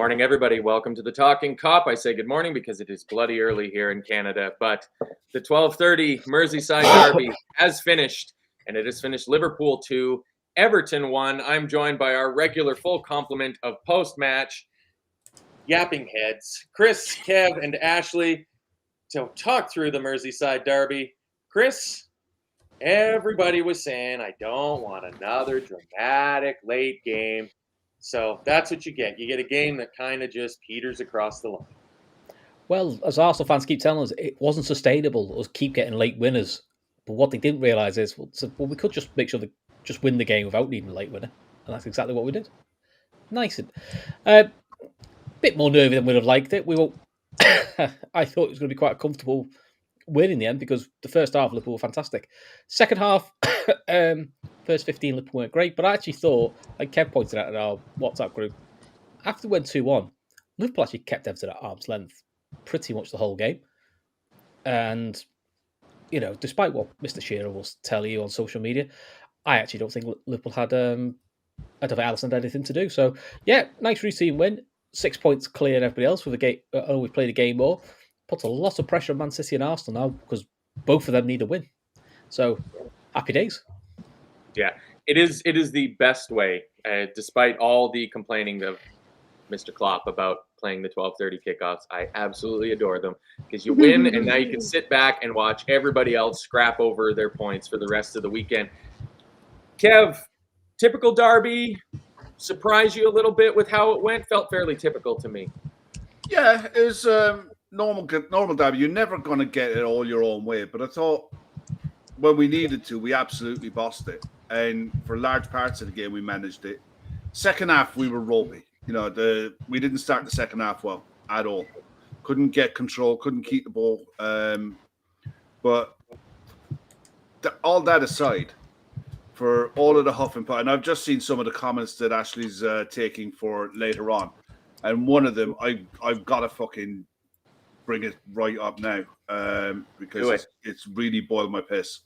morning, everybody. Welcome to the Talkin Kop. I say good morning because it is bloody early here in Canada, but the 12:30 Merseyside derby has finished, and it has finished Liverpool 2, Everton 1. I'm joined by our regular full complement of post-match yapping heads, Chris, Kev, and Ashley, to talk through the Merseyside derby. Chris, everybody was saying, I don't want another dramatic late game. So that's what you get. You get a game that kind of just peters across the line. Well, as Arsenal fans keep telling us, it wasn't sustainable. Us keep getting late winners. But what they didn't realise is, we could just make sure they just win the game without needing a late winner. And that's exactly what we did. Nice. Bit more nervy than we'd have liked it. I thought it was going to be quite a comfortable win in the end because the first half Liverpool were fantastic. Second half, first 15 Liverpool weren't great, but I actually thought, like Kev pointed out in our WhatsApp group, after we went 2-1, Liverpool actually kept Everton at arm's length pretty much the whole game. And, you know, despite what Mr. Shearer will tell you on social media, I actually don't think Liverpool had Alisson had anything to do. So, yeah, nice routine win. 6 points clear and everybody else with a game. We played a game more. Puts a lot of pressure on Man City and Arsenal now because both of them need a win. So, happy days. Yeah, it is the best way, despite all the complaining of Mr. Klopp about playing the 12:30 kickoffs. I absolutely adore them because you win, and now you can sit back and watch everybody else scrap over their points for the rest of the weekend. Kev, typical derby, surprise you a little bit with how it went? Felt fairly typical to me. Yeah, it was normal derby. You're never going to get it all your own way, but I thought when we needed to, we absolutely bossed it. And for large parts of the game, we managed it. Second half, we were ropey. You know, we didn't start the second half well at all. Couldn't get control, couldn't keep the ball. But all that aside, for all of the huff and puff, and I've just seen some of the comments that Ashley's taking for later on, and one of them, I've got to fucking bring it right up now because it's really boiled my piss.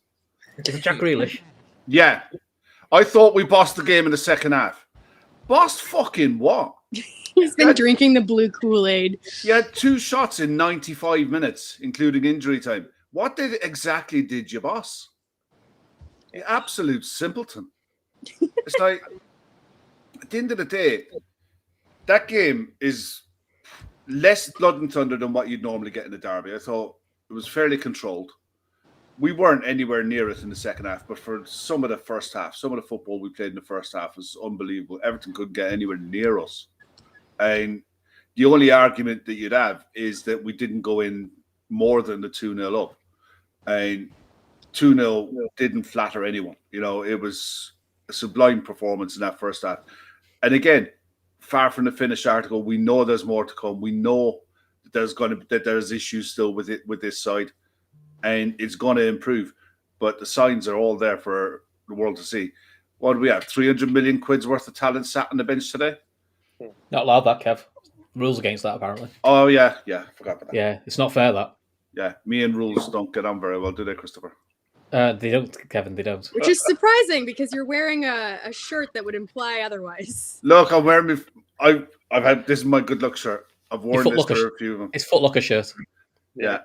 Is it Jack Grealish? Yeah. I thought we bossed the game in the second half. Bossed fucking what? He's been drinking the blue Kool-Aid. You had 2 shots in 95 minutes, including injury time. What exactly did you boss? You absolute simpleton. It's like, at the end of the day, that game is less blood and thunder than what you'd normally get in a derby. I thought it was fairly controlled. We weren't anywhere near it in the second half, but for some of the first half, some of the football we played in the first half was unbelievable. Everton couldn't get anywhere near us. And the only argument that you'd have is that we didn't go in more than the 2-0 up. And 2-0 didn't flatter anyone. You know, it was a sublime performance in that first half. And again, far from the finished article, we know there's more to come. We know that there's issues still with this side. And it's going to improve, but the signs are all there for the world to see. What do we have? 300 million quid's worth of talent sat on the bench today? Not allowed that, Kev. Rules against that, apparently. Oh, yeah. Forgot about that. Yeah, it's not fair, that. Yeah, me and rules don't get on very well, do they, Christopher? They don't, Kevin, they don't. Which is surprising because you're wearing a shirt that would imply otherwise. Look, I'm wearing I've had, this is my good luck shirt. I've worn this for a few of them. It's Foot Locker shirt. Yeah.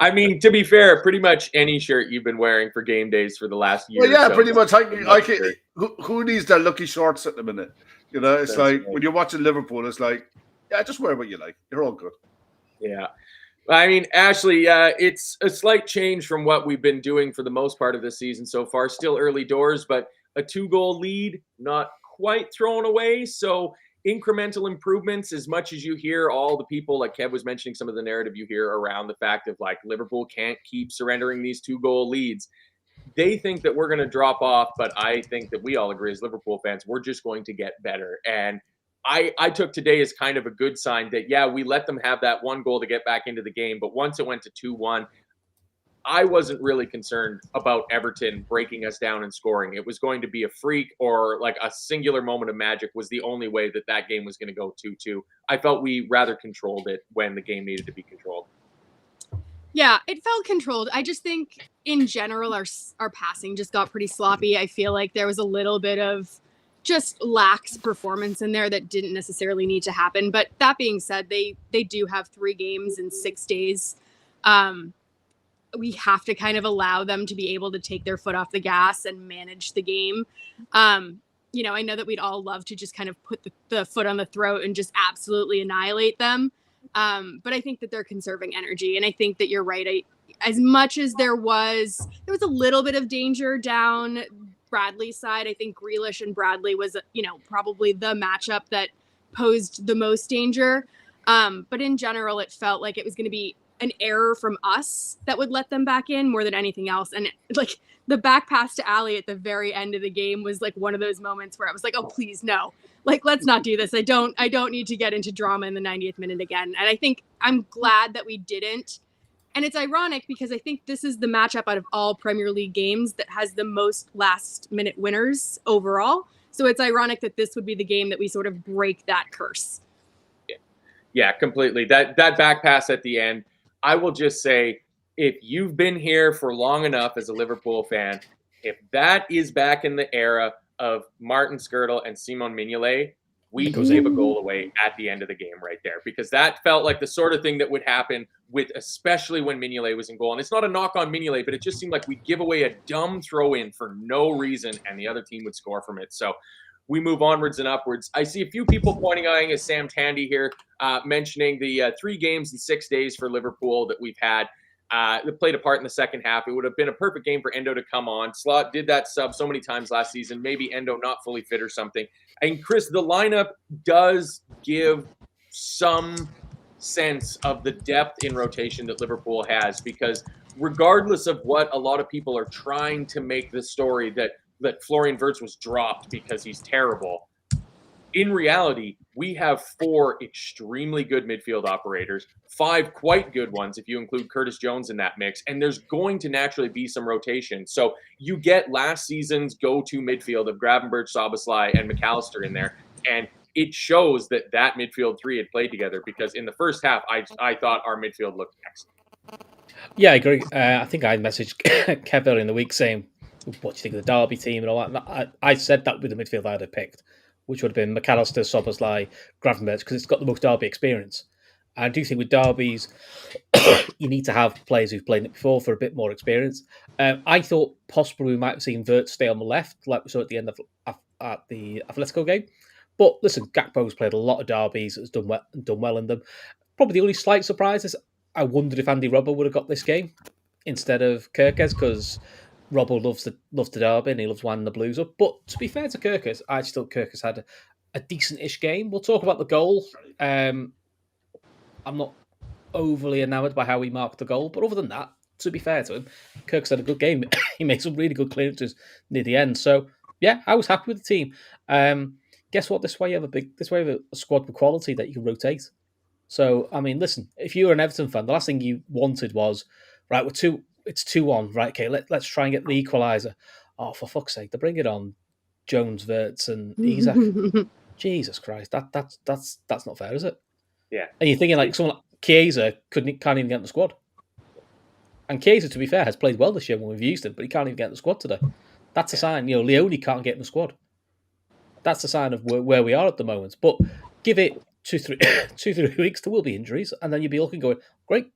I mean, to be fair, pretty much any shirt you've been wearing for game days for the last year. Well, yeah, so. pretty much. Who needs their lucky shorts at the minute? You know, it's like when you're watching Liverpool, it's like, yeah, just wear what you like. You're all good. Yeah. I mean, Ashley, it's a slight change from what we've been doing for the most part of the season so far. Still early doors, but a 2-goal lead, not quite thrown away. So incremental improvements, as much as you hear all the people, like Kev was mentioning, some of the narrative you hear around the fact of like Liverpool can't keep surrendering these 2-goal leads. They think that we're going to drop off, but I think that we all agree as Liverpool fans, we're just going to get better. And I took today as kind of a good sign that, yeah, we let them have that 1 goal to get back into the game. But once it went to 2-1, I wasn't really concerned about Everton breaking us down and scoring. It was going to be a freak or like a singular moment of magic was the only way that game was going to go 2-2. I felt we rather controlled it when the game needed to be controlled. Yeah, it felt controlled. I just think in general our passing just got pretty sloppy. I feel like there was a little bit of just lacks performance in there that didn't necessarily need to happen. But that being said, they do have 3 games in 6 days. We have to kind of allow them to be able to take their foot off the gas and manage the game. I know that we'd all love to just kind of put the foot on the throat and just absolutely annihilate them. But I think that they're conserving energy. And I think that you're right. As much as there was a little bit of danger down Bradley's side, I think Grealish and Bradley was, probably the matchup that posed the most danger. But in general, it felt like it was going to be an error from us that would let them back in more than anything else. And like the back pass to Ali at the very end of the game was like one of those moments where I was like, oh, please, no, like, let's not do this. I don't need to get into drama in the 90th minute again. And I think I'm glad that we didn't. And it's ironic because I think this is the matchup out of all Premier League games that has the most last minute winners overall. So it's ironic that this would be the game that we sort of break that curse. Yeah, completely. That back pass at the end, I will just say, if you've been here for long enough as a Liverpool fan, if that is back in the era of Martin Skirtle and Simon Mignolet, we gave a goal away at the end of the game right there, because that felt like the sort of thing that would happen especially when Mignolet was in goal. And it's not a knock on Mignolet, but it just seemed like we'd give away a dumb throw in for no reason and the other team would score from it. So we move onwards and upwards. I see a few people pointing out, as Sam Tandy here, mentioning the 3 games in 6 days for Liverpool that we've had that played a part in the second half. It would have been a perfect game for Endo to come on. Slot did that sub so many times last season. Maybe Endo not fully fit or something. And Chris, the lineup does give some sense of the depth in rotation that Liverpool has, because regardless of what a lot of people are trying to make the story that Florian Wirtz was dropped because he's terrible, in reality, we have 4 extremely good midfield operators, 5 quite good ones if you include Curtis Jones in that mix, and there's going to naturally be some rotation. So you get last season's go-to midfield of Gravenberch, Szoboszlai, and McAllister in there, and it shows that midfield 3 had played together, because in the first half, I thought our midfield looked excellent. Yeah, I agree. I think I messaged Kev earlier in the week saying, what do you think of the Derby team and all that? I said that with the midfield I'd have picked, which would have been McAllister, Szoboszlai, Gravenberch, because it's got the most Derby experience. I do think with Derbies, you need to have players who've played it before for a bit more experience. I thought possibly we might have seen Wirtz stay on the left, like we saw at the end of at the Atletico game. But listen, Gakpo's played a lot of Derbies, has done well in them. Probably the only slight surprise is I wondered if Andy Robbo would have got this game instead of Kirkes, because Robbo loves the Derby and he loves winding the Blues up. But to be fair to Kirkes, I still Kirkes had a decent-ish game. We'll talk about the goal. I'm not overly enamoured by how he marked the goal, but other than that, to be fair to him, Kirkes had a good game. He made some really good clearances near the end. So yeah, I was happy with the team. Guess what? This way you have a squad with quality that you can rotate. So I mean, listen, if you were an Everton fan, the last thing you wanted was, right, it's 2-1, right? Okay, let's try and get the equaliser. Oh, for fuck's sake, they bring it on, Jones, Wirtz, and Isak. Jesus Christ, that's not fair, is it? Yeah. And you're thinking like someone like Chiesa can't even get in the squad. And Chiesa, to be fair, has played well this year when we've used him, but he can't even get in the squad today. That's a sign. Leone can't get in the squad. That's a sign of where we are at the moment. But give it 2-3 weeks, there will be injuries, and then you'll be looking going, great,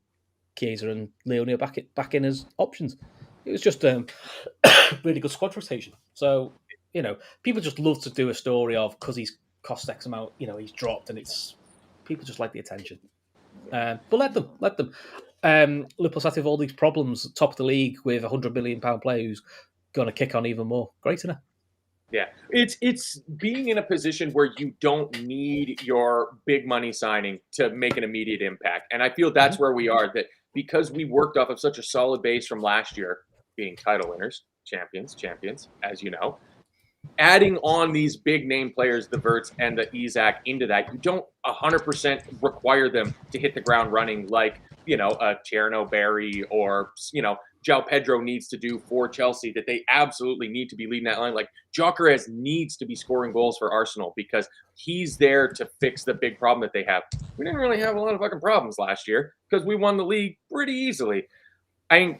Chiesa and Leone are back in as options. It was just really good squad rotation. So, people just love to do a story of, because he's cost X amount, he's dropped, and it's people just like the attention. But let them. Liverpool sat with all these problems, top of the league with a £100 million player who's going to kick on even more. Great to know. Yeah, it's being in a position where you don't need your big money signing to make an immediate impact. And I feel that's where we are, that because we worked off of such a solid base from last year, being title winners, champions, as you know, adding on these big name players, the Wirtz and the Isak, into that, you don't 100% require them to hit the ground running like, a Tierno Barry or, João Pedro needs to do for Chelsea, that they absolutely need to be leading that line. Like, Gyökeres needs to be scoring goals for Arsenal because he's there to fix the big problem that they have. We didn't really have a lot of fucking problems last year because we won the league pretty easily. I mean,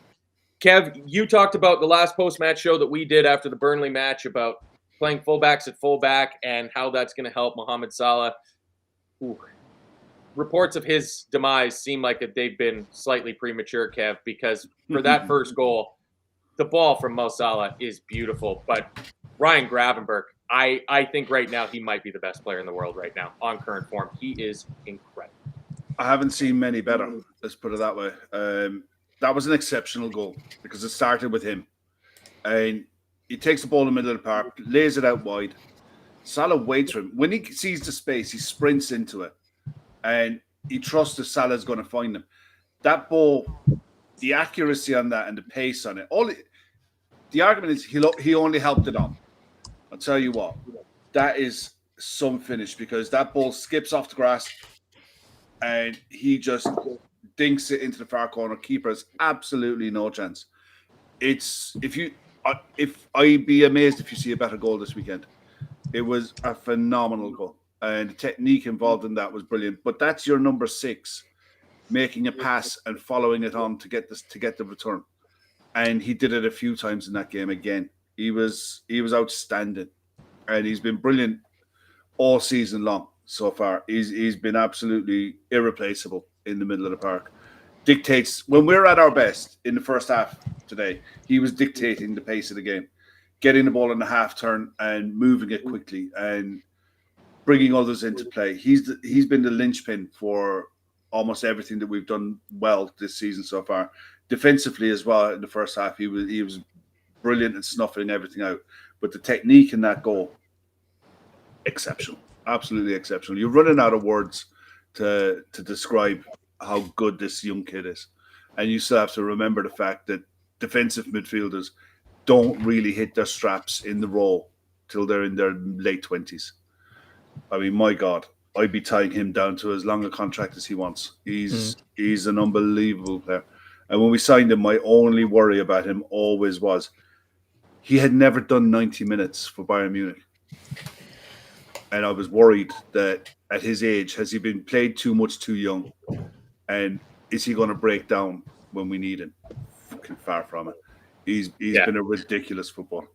Kev, you talked about the last post-match show that we did after the Burnley match about playing fullbacks at fullback and how that's going to help Mohamed Salah. Ooh. Reports of his demise seem like they've been slightly premature, Kev, because for that first goal, the ball from Mo Salah is beautiful. But Ryan Gravenberch, I think right now he might be the best player in the world right now on current form. He is incredible. I haven't seen many better. Let's put it that way. That was an exceptional goal because it started with him. And he takes the ball in the middle of the park, lays it out wide. Salah waits for him. When he sees the space, he sprints into it. And he trusts that Salah's going to find him. That ball, the accuracy on that and the pace on it, the argument is he only helped it on. I'll tell you what, that is some finish because that ball skips off the grass and he just dinks it into the far corner. Keeper has absolutely no chance. If I'd be amazed if you see a better goal this weekend. It was a phenomenal goal. And the technique involved in that was brilliant. But that's your number 6, making a pass and following it on to get the return. And he did it a few times in that game again. He was outstanding. And he's been brilliant all season long so far. He's been absolutely irreplaceable in the middle of the park. Dictates when we're at our best in the first half today, he was dictating the pace of the game, getting the ball in the half turn and moving it quickly and bringing others into play. He's been the linchpin for almost everything that we've done well this season so far. Defensively as well in the first half, he was brilliant at snuffing everything out. But the technique in that goal, exceptional, absolutely exceptional. You're running out of words to describe how good this young kid is, and you still have to remember the fact that defensive midfielders don't really hit their straps in the role till they're in their late 20s. I mean, my God, I'd be tying him down to as long a contract as he wants. He's an unbelievable player. And when we signed him, my only worry about him always was he had never done 90 minutes for Bayern Munich. And I was worried that at his age, has he been played too much too young? And is he going to break down when we need him? Fucking far from it. He's been a ridiculous footballer.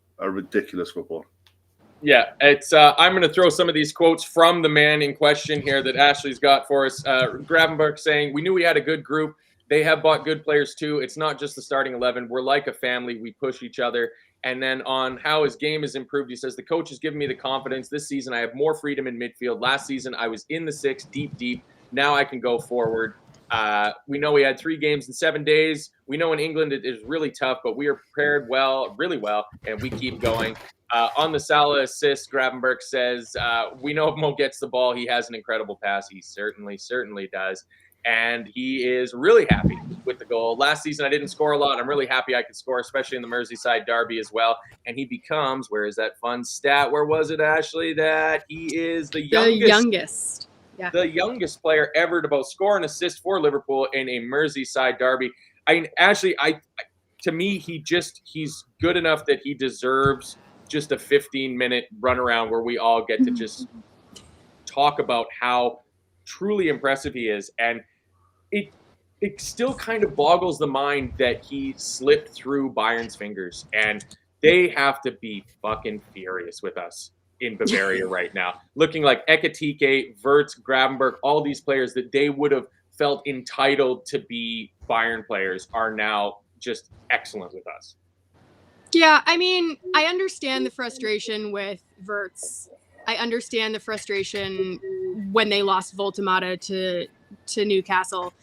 Yeah, it's. I'm going to throw some of these quotes from the man in question here that Ashley's got for us. Gravenberch saying, "We knew we had a good group. They have bought good players too. It's not just the starting 11. We're like a family. We push each other." And then on how his game has improved, he says, "The coach has given me the confidence. This season, I have more freedom in midfield. Last season, I was in the 6, deep. Now I can go forward. We know we had 3 games in 7 days. We know in England it is really tough, but we are prepared really well, and we keep going." On the Salah assist, Gravenberch says, "We know if Mo gets the ball, he has an incredible pass. He certainly does." And he is really happy with the goal. Last season, I didn't score a lot. I'm really happy I could score, especially in the Merseyside derby as well. And he becomes, where is that fun stat? Where was it, Ashley? That he is the youngest. Yeah. The youngest player ever to both score and assist for Liverpool in a Merseyside derby. I mean, Ashley, to me, he's good enough that he deserves just a 15-minute run around where we all get to just talk about how truly impressive he is. And it still kind of boggles the mind that he slipped through Bayern's fingers, and they have to be fucking furious with us in Bavaria right now. Looking like Ekitike, Wirtz, Gravenberch, all these players that they would have felt entitled to be Bayern players are now just excellent with us. Yeah, I mean, I understand the frustration with Wirtz. I understand the frustration when they lost Voltemata to Newcastle.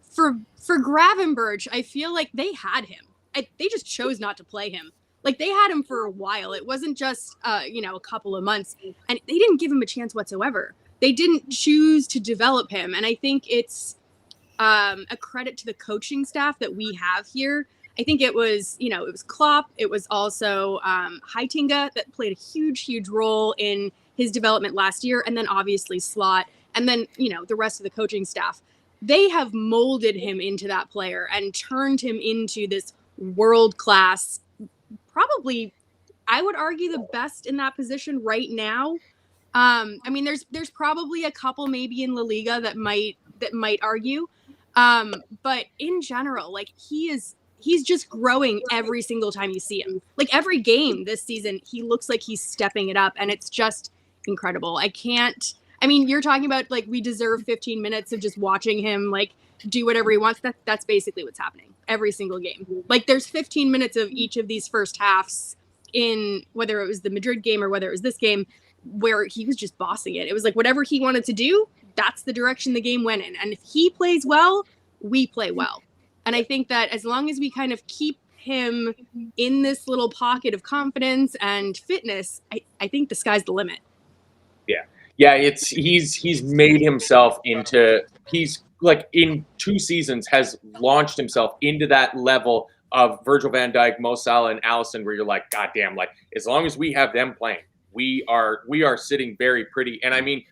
For Gravenberch, I feel like they had him. They just chose not to play him. Like, they had him for a while. It wasn't just a couple of months, and they didn't give him a chance whatsoever. They didn't choose to develop him, and I think it's a credit to the coaching staff that we have here. I think it was Klopp. It was also Heitinga that played a huge role in his development last year, and then obviously Slot, and then the rest of the coaching staff. They have molded him into that player and turned him into this world-class, probably, I would argue, the best in that position right now. I mean, there's probably a couple maybe in La Liga that might argue, but in general, like, he is he's just growing every single time you see him. Like every game this season, he looks like he's stepping it up, and it's just incredible. You're talking about like we deserve 15 minutes of just watching him like do whatever he wants. That's basically what's happening every single game. Like there's 15 minutes of each of these first halves in whether it was the Madrid game or whether it was this game where he was just bossing it. It was like whatever he wanted to do, that's the direction the game went in. And if he plays well, we play well. And I think that as long as we kind of keep him in this little pocket of confidence and fitness, I think the sky's the limit. Yeah, he's made himself into, he's like in 2 seasons has launched himself into that level of Virgil van Dijk, Mo Salah, and Alisson, where you're like, God damn, like as long as we have them playing, we are sitting very pretty. And I mean,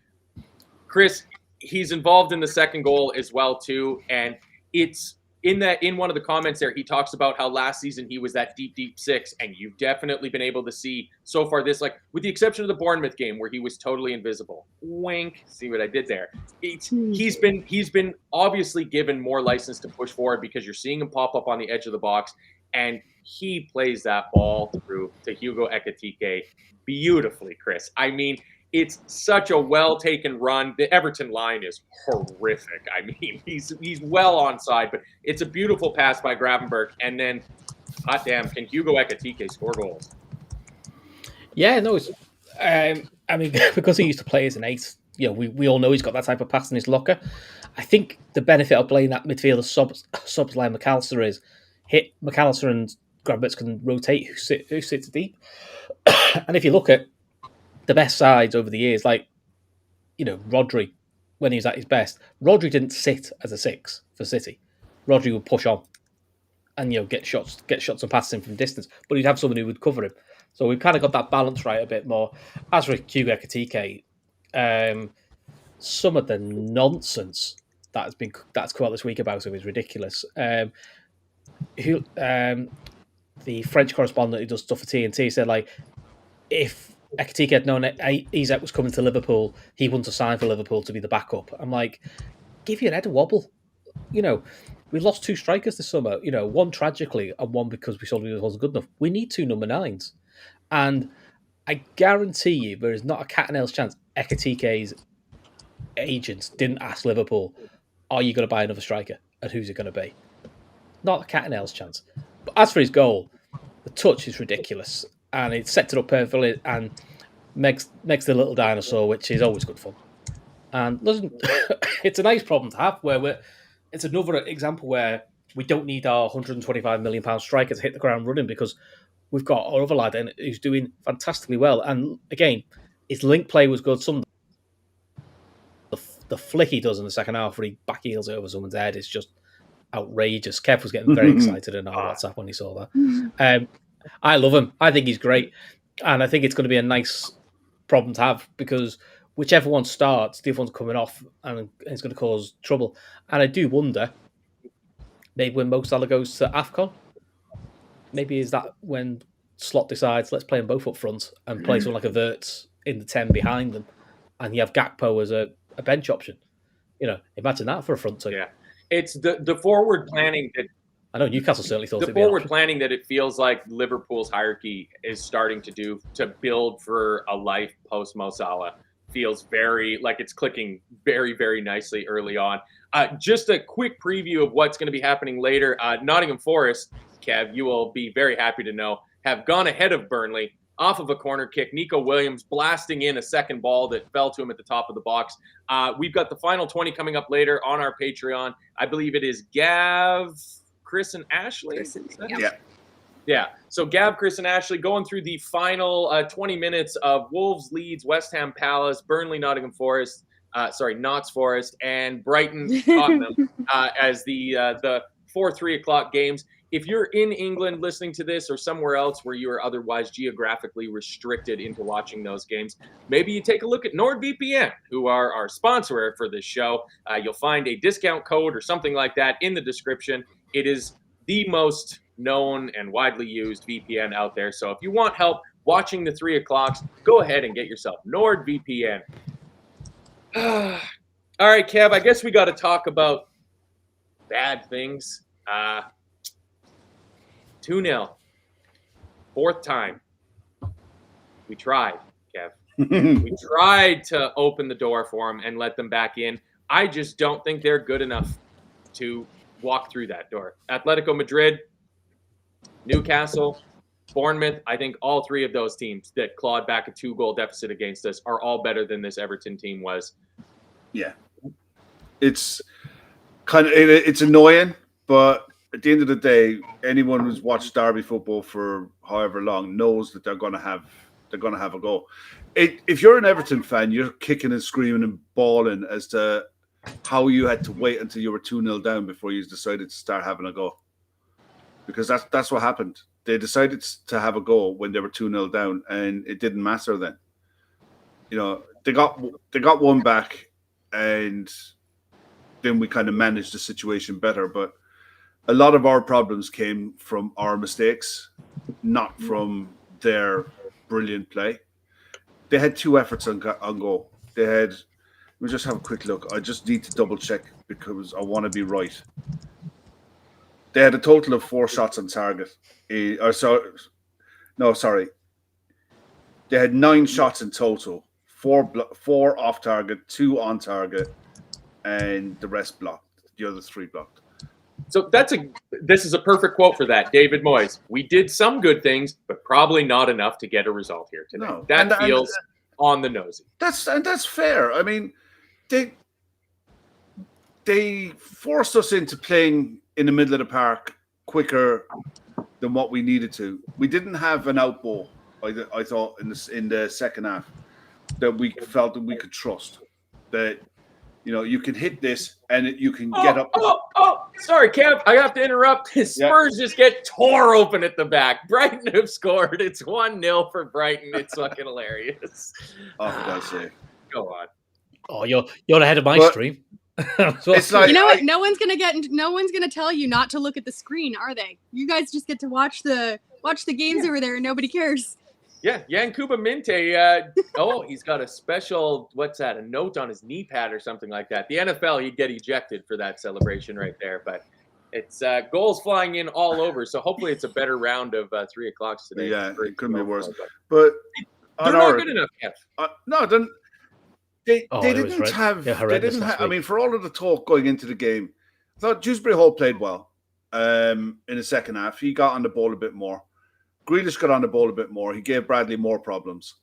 Chris, he's involved in the second goal as well too, and it's in one of the comments there, he talks about how last season he was that deep 6, and you've definitely been able to see so far this, like with the exception of the Bournemouth game where he was totally invisible. Wink. See what I did there? He's been obviously given more license to push forward because you're seeing him pop up on the edge of the box, and he plays that ball through to Hugo Ekitike beautifully, Chris. I mean, it's such a well-taken run. The Everton line is horrific. I mean, he's well onside, but it's a beautiful pass by Gravenberch. And then, hot damn, can Hugo Ekitike score goals? Yeah, no, it's. Because he used to play as an 8, we all know he's got that type of pass in his locker. I think the benefit of playing that midfielder subs like McAllister is hit McAllister and Gravenberch can rotate who sits deep. And if you look at the best sides over the years, like, Rodri, when he was at his best, Rodri didn't sit as a 6 for City. Rodri would push on and, get shots and passes in from distance, but he'd have someone who would cover him. So we've kind of got that balance right a bit more. As for Hugo Ekitike, some of the nonsense that's come out this week about him is ridiculous. The French correspondent who does stuff for TNT said, like, if Ekitike had known Isak was coming to Liverpool, he wouldn't have signed for Liverpool to be the backup. I'm like, give your head a wobble. We lost 2 strikers this summer. One tragically and one because we saw he wasn't good enough. We need 2 number 9s. And I guarantee you there is not a cat and nails chance Ekitike's agents didn't ask Liverpool, are you going to buy another striker? And who's it going to be? Not a cat and nails chance. But as for his goal, the touch is ridiculous. And it sets it up perfectly and makes the little dinosaur, which is always good fun. And listen, it's a nice problem to have it's another example where we don't need our £125 million striker to hit the ground running because we've got our other lad in who's doing fantastically well. And again, his link play was good. Some of the flick he does in the second half where he back heels over someone's head is just outrageous. Kev was getting very excited in our WhatsApp when he saw that. I love him. I think he's great. And I think it's going to be a nice problem to have because whichever one starts, the other one's coming off and it's going to cause trouble. And I do wonder, maybe when Mo Salah goes to AFCON, maybe is that when Slot decides, let's play them both up front and play someone like a Wirtz in the 10 behind them and you have Gakpo as a bench option. Imagine that for a front two. Yeah. It's the forward planning that I know Newcastle certainly thought the forward planning that it feels like Liverpool's hierarchy is starting to do to build for a life post Mo Salah feels very like it's clicking very, very nicely early on. Just a quick preview of what's going to be happening later. Nottingham Forest, Kev, you will be very happy to know, have gone ahead of Burnley off of a corner kick. Nico Williams blasting in a second ball that fell to him at the top of the box. We've got the final 20 coming up later on our Patreon. I believe it is Gav, Chris, and Ashley. Yeah. So Gav, Chris, and Ashley going through the final 20 minutes of Wolves, Leeds, West Ham Palace, Burnley, Nottingham Forest, Notts Forest, and Brighton, Tottenham as the 4-3 o'clock games. If you're in England listening to this or somewhere else where you are otherwise geographically restricted into watching those games, maybe you take a look at NordVPN, who are our sponsor for this show. You'll find a discount code or something like that in the description. It is the most known and widely used VPN out there. So if you want help watching the 3 o'clocks, go ahead and get yourself NordVPN. All right, Kev, I guess we got to talk about bad things. 2-0. Fourth time. We tried, Kev. We tried to open the door for them and let them back in. I just don't think they're good enough to walk through that door. Atletico Madrid, Newcastle, Bournemouth, I think all three of those teams that clawed back a 2-goal deficit against us are all better than this Everton team was. Yeah. It's it's annoying, but at the end of the day, anyone who's watched Derby football for however long knows that they're going to have a go. If you're an Everton fan, you're kicking and screaming and bawling as to how you had to wait until you were 2-0 down before you decided to start having a go. Because that's what happened. They decided to have a go when they were 2-0 down, and it didn't matter then. You know, they got one back, and then we kind of managed the situation better. But a lot of our problems came from our mistakes, not from their brilliant play. They had 2 efforts on goal. They had. Let me just have a quick look. I just need to double check because I want to be right. They had a total of 4 shots on target. They had 9 shots in total. 4 off target, 2 on target, and the rest blocked. The other 3 blocked. So this is a perfect quote for that. David Moyes. We did some good things, but probably not enough to get a result here today. No. That feels on the nosy. That's fair. I mean, they forced us into playing in the middle of the park quicker than what we needed to. We didn't have an out ball, I thought, in the second half that we felt that we could trust. That, you know, you can hit this and you can get up. Sorry, Kev. I have to interrupt. Spurs just get tore open at the back. Brighton have scored. It's 1-0 for Brighton. It's fucking hilarious. Oh, for God's sake. Go on. Oh, you're ahead of my stream. It's like, you know what? No one's gonna tell you not to look at the screen, are they? You guys just get to watch the games over there, and nobody cares. Yeah, Yankuba Minte. He's got a special. What's that? A note on his knee pad or something like that. The NFL, he'd get ejected for that celebration right there. But it's goals flying in all over. So hopefully, it's a better round of 3 o'clock today. Yeah, it couldn't be worse. But they're not good enough, Kev. No, then. They didn't have. I mean, for all of the talk going into the game, I thought Dewsbury Hall played well in the second half. He got on the ball a bit more. Grealish got on the ball a bit more. He gave Bradley more problems.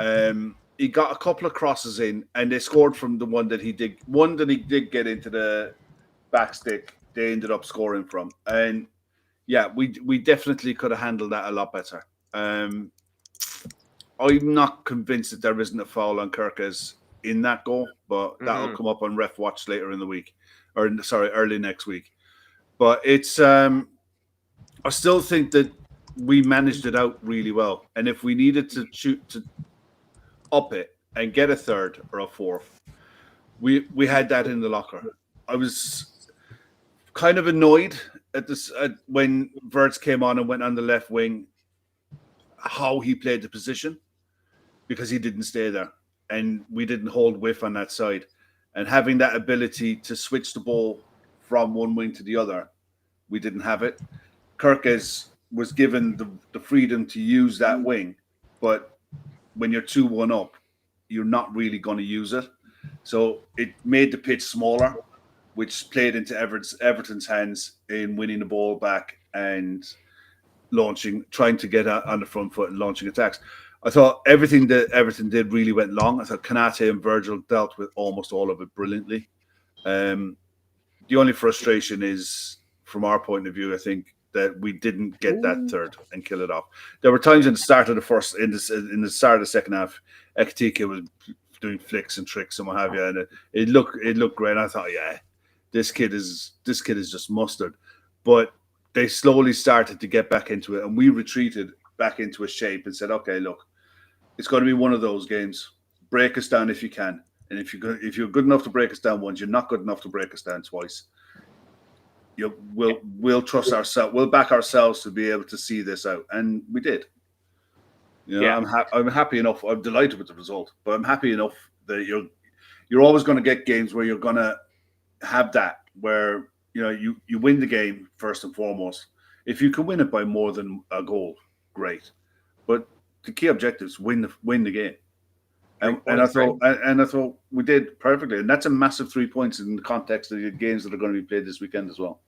He got a couple of crosses in, and they scored from the one that he did. One that he did get into the back stick. They ended up scoring from, and yeah, we definitely could have handled that a lot better. I'm not convinced that there isn't a foul on Kirkes in that goal, but that'll come up on Ref Watch later in the week, early next week. But it's I still think that we managed it out really well, and if we needed to shoot to up it and get a third or a fourth, we had that in the locker. I was kind of annoyed at this when Wirtz came on and went on the left wing, how he played the position, because he didn't stay there. And we didn't hold whiff on that side. And having that ability to switch the ball from one wing to the other, we didn't have it. Kirkes was given the freedom to use that wing, but when you're 2-1 up, you're not really going to use it. So it made the pitch smaller, which played into Everton's hands in winning the ball back and trying to get on the front foot and launching attacks. I thought everything that Everton did really went long. I thought Konate and Virgil dealt with almost all of it brilliantly. The only frustration is, from our point of view, I think that we didn't get that third and kill it off. There were times in the start of the start of the second half, Ekitike was doing flicks and tricks and what have you, and it looked great. I thought, yeah, this kid is just mustard. But they slowly started to get back into it, and we retreated back into a shape and said, okay, look, it's going to be one of those games. Break us down if you can. And if you're good enough to break us down once, you're not good enough to break us down twice. We'll trust ourselves. We'll back ourselves to be able to see this out, and we did. I'm happy enough. I'm delighted with the result, but I'm happy enough that you're always going to get games where you're going to have that, where you win the game first and foremost. If you can win it by more than a goal, great. But the key objective is win the game. And I thought we did perfectly, and that's a massive 3 points in the context of the games that are going to be played this weekend as well.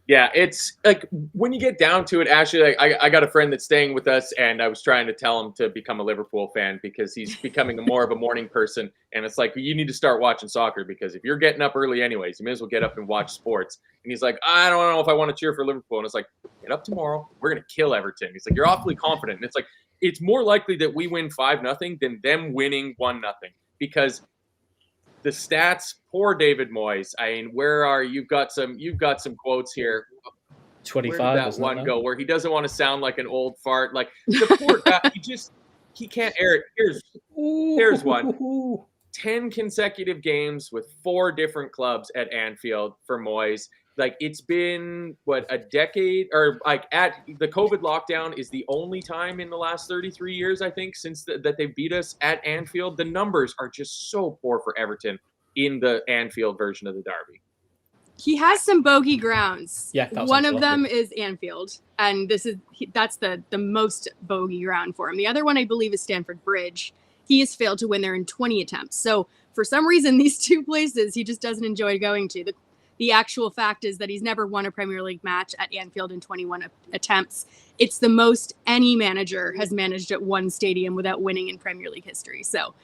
Yeah, it's like when you get down to it, Ashley, like I got a friend that's staying with us, and I was trying to tell him to become a Liverpool fan because he's becoming more of a morning person. And it's like, you need to start watching soccer because if you're getting up early anyways, you may as well get up and watch sports. And he's like, I don't know if I want to cheer for Liverpool. And it's like, get up tomorrow. We're going to kill Everton. He's like, you're awfully confident. And it's like, it's more likely that we win 5-0 than them winning 1-0 because the stats, poor David Moyes. I mean, where are you've got some quotes here. 25. Where did that one go? Where he doesn't want to sound like an old fart. Like the poor guy, he can't air it. Here's one. 10 consecutive games with 4 different clubs at Anfield for Moyes. Like it's been a decade, or like at the COVID lockdown is the only time in the last 33 years, I think, since that they beat us at Anfield. The numbers are just so poor for Everton in the Anfield version of the derby. He has some bogey grounds. Yeah, one of them is Anfield, and that's the most bogey ground for him. The other one, I believe, is Stamford Bridge. He has failed to win there in 20 attempts. So for some reason, these two places he just doesn't enjoy going to. The actual fact is that he's never won a Premier League match at Anfield in 21 attempts. It's the most any manager has managed at one stadium without winning in Premier League history. So,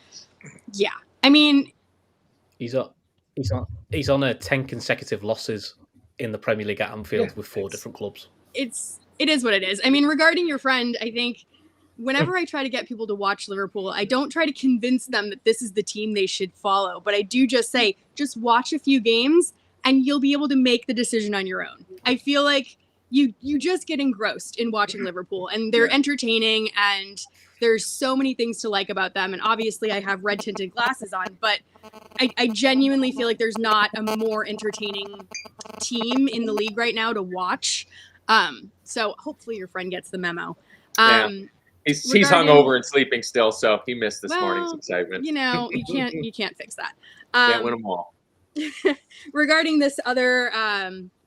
yeah, I mean, he's on a 10 consecutive losses in the Premier League at Anfield with 4 different clubs. It is what it is. I mean, regarding your friend, I think whenever I try to get people to watch Liverpool, I don't try to convince them that this is the team they should follow, but I do just say, just watch a few games and you'll be able to make the decision on your own. I feel like you just get engrossed in watching Liverpool, and they're entertaining, and there's so many things to like about them. And obviously I have red tinted glasses on, but I genuinely feel like there's not a more entertaining team in the league right now to watch. So hopefully your friend gets the memo. He's hungover and sleeping still, so he missed this morning's excitement. You know, you can't fix that. Can't win them all. Regarding this other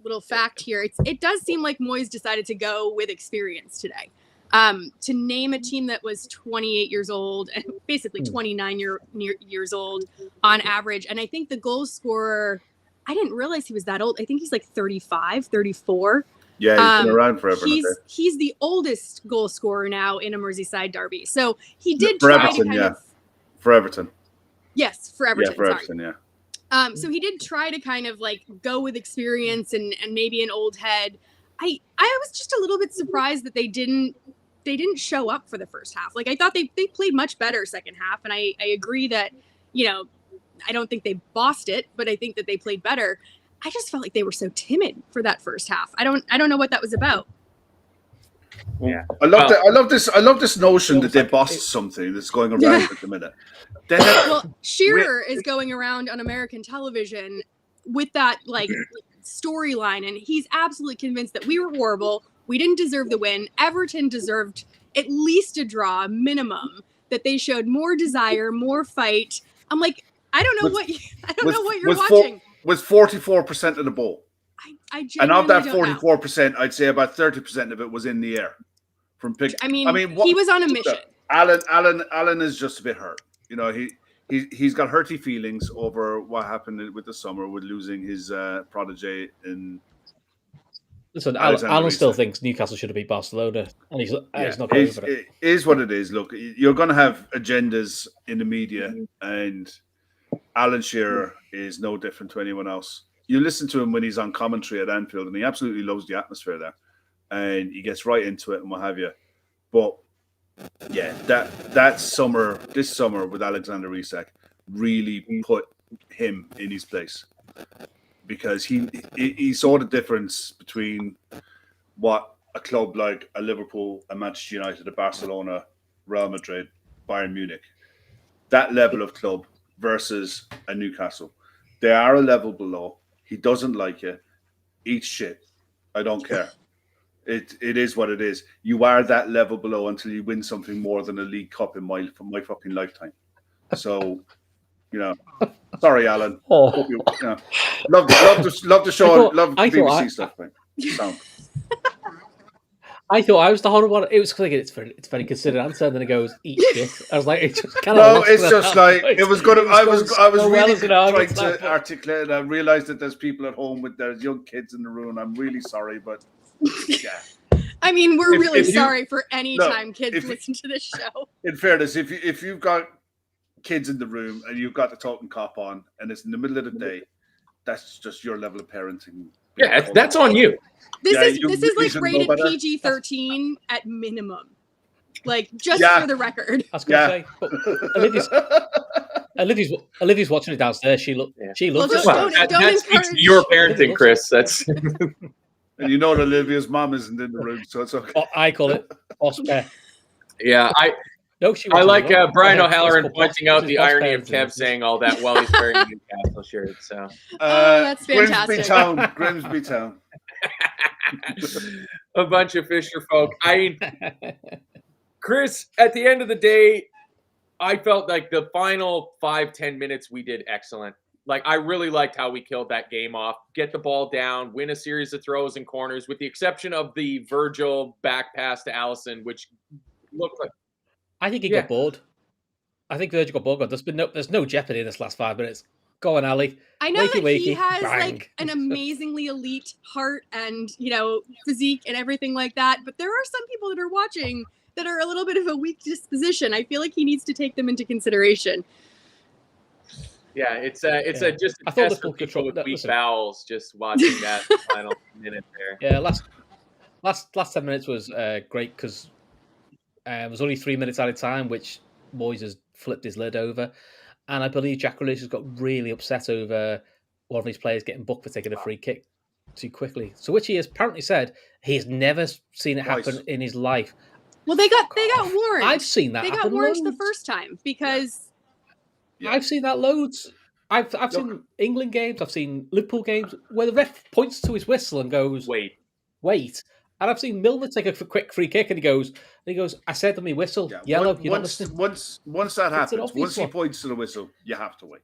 little fact here, it does seem like Moyes decided to go with experience today. To name a team that was 28 years old, and basically 29 years old on average. And I think the goal scorer, I didn't realize he was that old. I think he's like 35, 34. Yeah, he's been around forever. He's the oldest goal scorer now in a Merseyside derby. So he did for try Everton, to kind of... For Everton. Yes, for Everton. Yeah, for Everton, yeah. So he did try to kind of like go with experience and maybe an old head. I was just a little bit surprised that they didn't show up for the first half. Like I thought they played much better second half. And I agree that, you know, I don't think they bossed it, but I think that they played better. I just felt like they were so timid for that first half. I don't know what that was about. Well, yeah. I love this notion that they bossed something that's going around at the minute. Well, Shearer is going around on American television with that like storyline, and he's absolutely convinced that we were horrible. We didn't deserve the win. Everton deserved at least a draw, minimum. That they showed more desire, more fight. I'm like, I don't know what you're watching. With 44% of the ball. And of that 44%, I'd say about 30% of it was in the air. I mean, he was on a mission. Alan is just a bit hurt. You know, he's got hurty feelings over what happened with the summer with losing his protege in. Listen, Alan still thinks Newcastle should have beat Barcelona, and he's not going over it. It is what it is. Look, you're going to have agendas in the media, and Alan Shearer is no different to anyone else. You listen to him when he's on commentary at Anfield, and he absolutely loves the atmosphere there, and he gets right into it and what have you. But yeah, this summer with Alexander Isak really put him in his place, because he saw the difference between what a club like a Liverpool, a Manchester United, a Barcelona, Real Madrid, Bayern Munich, that level of club versus a Newcastle. They are a level below. He doesn't like it. Eat shit. I don't care. It is what it is. You are that level below until you win something more than a League Cup in my fucking lifetime. So, you know, sorry, Alan. Love the show. Love the BBC stuff. Right? I thought I was the horrible one. It was like it's very considered answer. And then it goes eat shit. I was like, it just kind of. No, it's just like it was going to. I was really trying to that, articulate. And I realized that there's people at home with their young kids in the room. I'm really sorry, but yeah. I mean, we're really sorry for any time kids listen to this show. In fairness, if you've got kids in the room and you've got the Talkin Kop on, and it's in the middle of the day, that's just your level of parenting. Yeah, that's on you. This is like rated PG-13 at minimum. Like, just for the record. I was going to say, but Olivia's watching it downstairs. She loves it. That speaks to your parenting, Chris. That's and you know that Olivia's mom isn't in the room, so it's okay. I call it boss bear. Yeah, I like Brian O'Halloran pointing out the irony of Kev saying all that while he's wearing a Newcastle shirt. So, that's fantastic. Grimsby Town. A bunch of Fisher folk. I mean, Chris, at the end of the day, I felt like the final 5-10 minutes we did excellent. Like, I really liked how we killed that game off, get the ball down, win a series of throws and corners, with the exception of the Virgil back pass to Allison, which looked like. I think he got bored. I think Virgil got bored. There's no jeopardy in this last 5 minutes. Go on, Ali. I know that he has like an amazingly elite heart and, physique and everything like that. But there are some people that are watching that are a little bit of a weak disposition. I feel like he needs to take them into consideration. Yeah, it's just a test for people with weak bowels just watching that final minute there. Yeah, last 10 minutes was great because it was only 3 minutes at a time, which Moyes has flipped his lid over. And I believe Jack Grealish has got really upset over one of his players getting booked for taking a free kick too quickly. So, which he has apparently said he's never seen it happen in his life. Well, they got warned. I've seen that. They got warned the first time because I've seen that loads. I've seen England games. I've seen Liverpool games where the ref points to his whistle and goes, "Wait." And I've seen Milner take a quick free kick, and he goes, "I said to me, whistle, yellow." Once that happens, once he points to the whistle, you have to wait.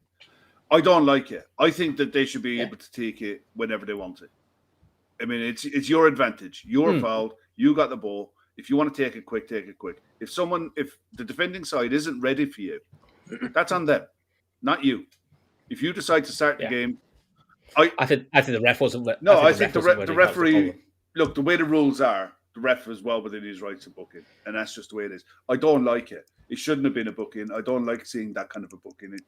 I don't like it. I think that they should be able to take it whenever they want it. I mean, it's your advantage. You're fouled. You got the ball. If you want to take it quick, take it quick. If the defending side isn't ready for you, that's on them, not you. If you decide to start the game, I think the ref wasn't. I think the referee. Look, the way the rules are, the ref is well within his rights to book it, and that's just the way it is. I don't like it. It shouldn't have been a booking. I don't like seeing that kind of a booking.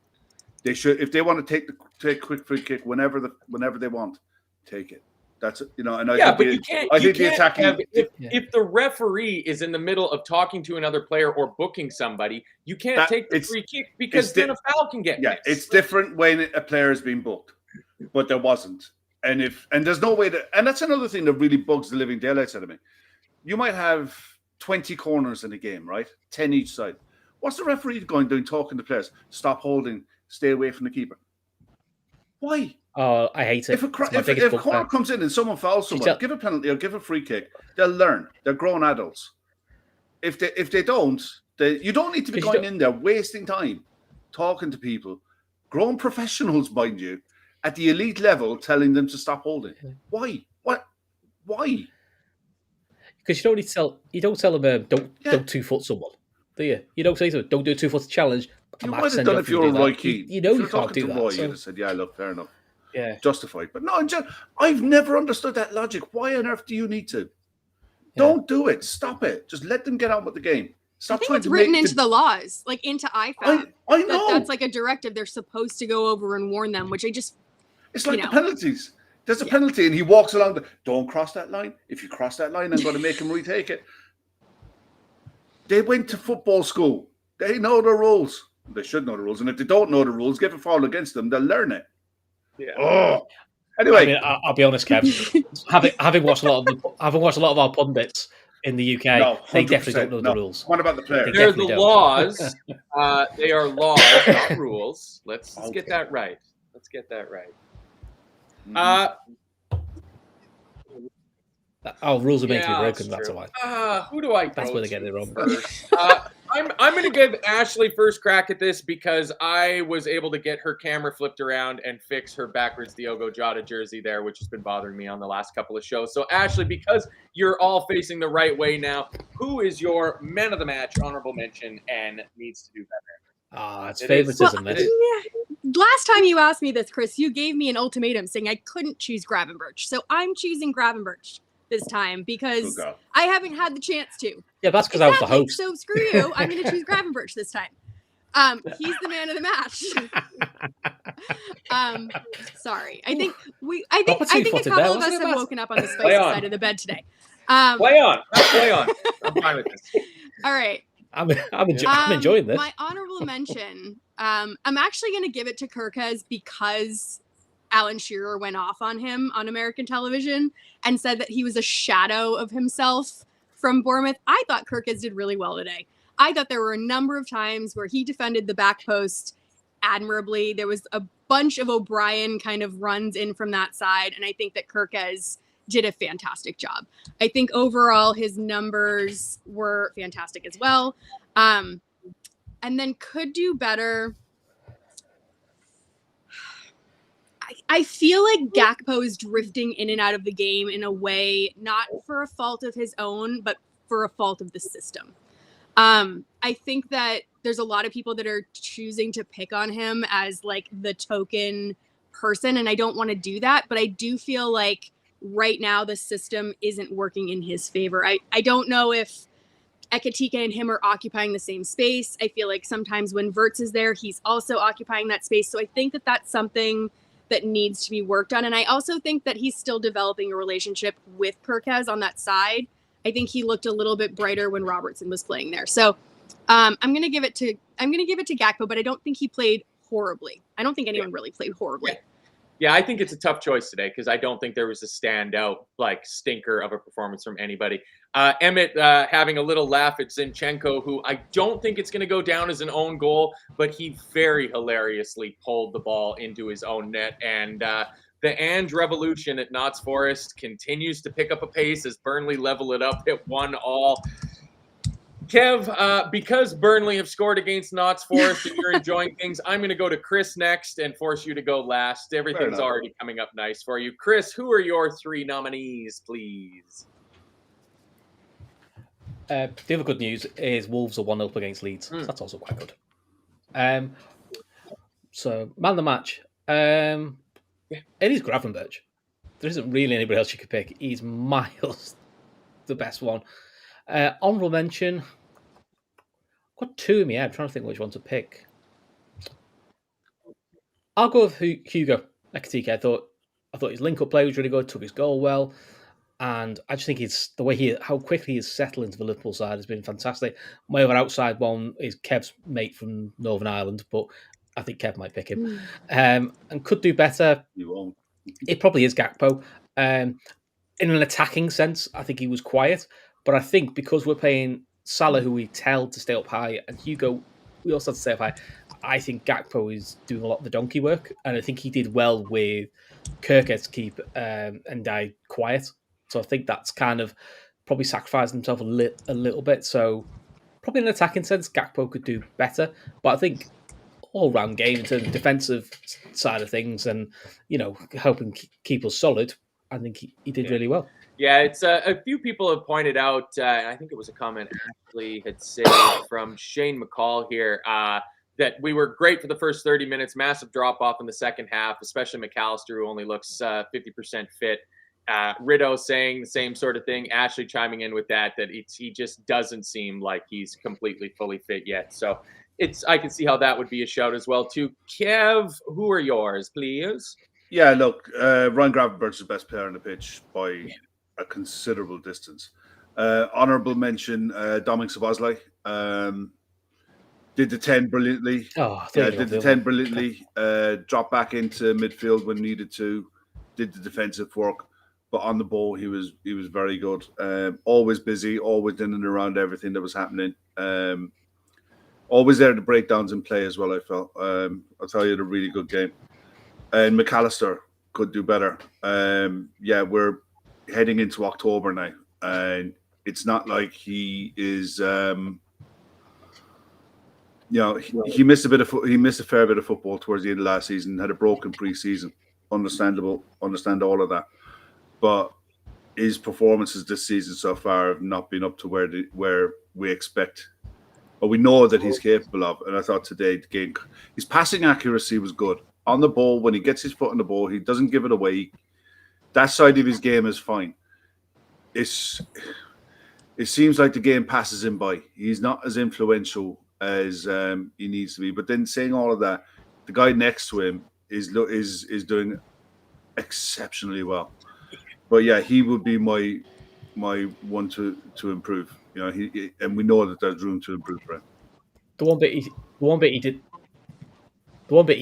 They should, if they want to take quick free kick whenever they want, take it. That's it, and you can't. If the referee is in the middle of talking to another player or booking somebody, you can't take the free kick because then a foul can get. Yeah, it's different when a player is being booked, but there wasn't. And there's no way and that's another thing that really bugs the living daylights out of me. You might have 20 corners in a game, right? 10 each side. What's the referee doing talking to players? Stop holding, stay away from the keeper. Why? Oh, I hate it. If a corner comes in and someone fouls someone, give a penalty or give a free kick. They'll learn. They're grown adults. If they don't, you don't need to be going in there wasting time talking to people. Grown professionals, mind you, at the elite level, telling them to stop holding. Why? Why? Because you don't need to tell. You don't tell them don't 2-foot someone, do you? You don't say to them, don't do a 2-foot challenge. You might have done if you're Roy Keane. You know you can't do that. Roy, you'd have said, "Yeah, look, fair enough." Yeah, justified. But no, I've never understood that logic. Why on earth do you need to? Don't do it. Stop it. Just let them get on with the game. I think it's written into the laws, like into IFAB. I know. That's like a directive. They're supposed to go over and warn them, which it's like the penalties. There's a penalty and he walks along don't cross that line. If you cross that line, I'm going to make him retake it. They went to football school. They know the rules. They should know the rules. And if they don't know the rules, give a foul against them, they'll learn it. Yeah. Oh. Anyway. I'll be honest, Kev. having watched a lot of our pundits in the UK, they definitely don't know the rules. What about the players? They're the laws. They are laws, not rules. Let's get that right. Rules are meant to be broken. That's why. Who do I? That's where they get it wrong. I'm going to give Ashley first crack at this because I was able to get her camera flipped around and fix her backwards Diogo Jota jersey there, which has been bothering me on the last couple of shows. So, Ashley, because you're all facing the right way now, who is your man of the match, honorable mention, and needs to do better? It's favoritism. Well, last time you asked me this, Chris, you gave me an ultimatum saying I couldn't choose Gravenberch. So I'm choosing Gravenberch this time because I haven't had the chance to. Yeah, that's because I was the host. So screw you. I'm going to choose Gravenberch this time. He's the man of the match. Sorry. I think a couple of us have woken up on the spicy side of the bed today. Play on. I'm fine with this. All right. I'm enjoying this. My honorable mention, I'm actually going to give it to Kirkez because Alan Shearer went off on him on American television and said that he was a shadow of himself from Bournemouth. I thought Kirkez did really well today. I thought there were a number of times where he defended the back post admirably. There was a bunch of O'Brien kind of runs in from that side, and I think that Kirkez did a fantastic job. I think overall his numbers were fantastic as well. And then could do better. I feel like Gakpo is drifting in and out of the game in a way, not for a fault of his own, but for a fault of the system. I think that there's a lot of people that are choosing to pick on him as like the token person, and I don't want to do that, but I do feel like right now the system isn't working in his favor. I don't know if Ekitike and him are occupying the same space. I feel like sometimes when Wirtz is there, he's also occupying that space. So I think that that's something that needs to be worked on. And I also think that he's still developing a relationship with Kirkez on that side. I think he looked a little bit brighter when Robertson was playing there. So I'm going to give it to Gakpo, but I don't think he played horribly. I don't think anyone really played horribly. Yeah, I think it's a tough choice today because I don't think there was a standout like stinker of a performance from anybody. Emmett having a little laugh at Zinchenko, who I don't think it's going to go down as an own goal, but he very hilariously pulled the ball into his own net. And the Ange revolution at Notts Forest continues to pick up a pace as Burnley level it up at 1-1. Kev, because Burnley have scored against Notts Forest and you're enjoying things, I'm going to go to Chris next and force you to go last. Everything's already coming up nice for you. Chris, who are your three nominees, please? The other good news is Wolves are 1-0 against Leeds. So that's also quite good. So, man of the match. It is Gravenberch. There isn't really anybody else you could pick. He's miles the best one. Honorable mention. I've got two in my head. I'm trying to think which one to pick. I'll go with Hugo Ekitike. I thought his link-up play was really good. Took his goal well. And I just think how quickly he's settled into the Liverpool side has been fantastic. My other outside one is Kev's mate from Northern Ireland, but I think Kev might pick him. And could do better. You won't. It probably is Gakpo. In an attacking sense, I think he was quiet. But I think because we're playing Salah, who we tell to stay up high, and Hugo, we also have to stay up high, I think Gakpo is doing a lot of the donkey work. And I think he did well with Kirkez to keep Ndiaye quiet. So I think that's kind of probably sacrificed himself a little bit. So probably in an attacking sense, Gakpo could do better. But I think all-round game in terms of defensive side of things and, helping keep us solid, I think he did really well. Yeah, it's a few people have pointed out, I think it was a comment Ashley had said from Shane McCall here, that we were great for the first 30 minutes, massive drop-off in the second half, especially McAllister, who only looks 50% fit. Rideau saying the same sort of thing. Ashley chiming in with that he just doesn't seem like he's completely fully fit yet. So I can see how that would be a shout as well too. Kev, who are yours, please? Yeah, look, Ryan Gravenberch is the best player on the pitch by a considerable distance. Honourable mention, Dominic Szoboszlai. Did the 10 brilliantly. Did the 10 brilliantly. Dropped back into midfield when needed to. Did the defensive work. But on the ball, he was very good. Always busy, always in and around everything that was happening. Always there to breakdowns in play as well, I felt. I'll tell you, a really good game. And McAllister could do better. We're heading into October now. And it's not like he is he missed a fair bit of football towards the end of last season. Had a broken preseason. Understand all of that, but his performances this season so far have not been up to where we expect, or we know that he's capable of. And I thought today the game, his passing accuracy was good on the ball. When he gets his foot on the ball, he doesn't give it away. That side of his game is fine. It seems like the game passes him by. He's not as influential as he needs to be. But then saying all of that, the guy next to him is doing exceptionally well. But yeah, he would be my one to improve. And we know that there's room to improve for him. The one bit he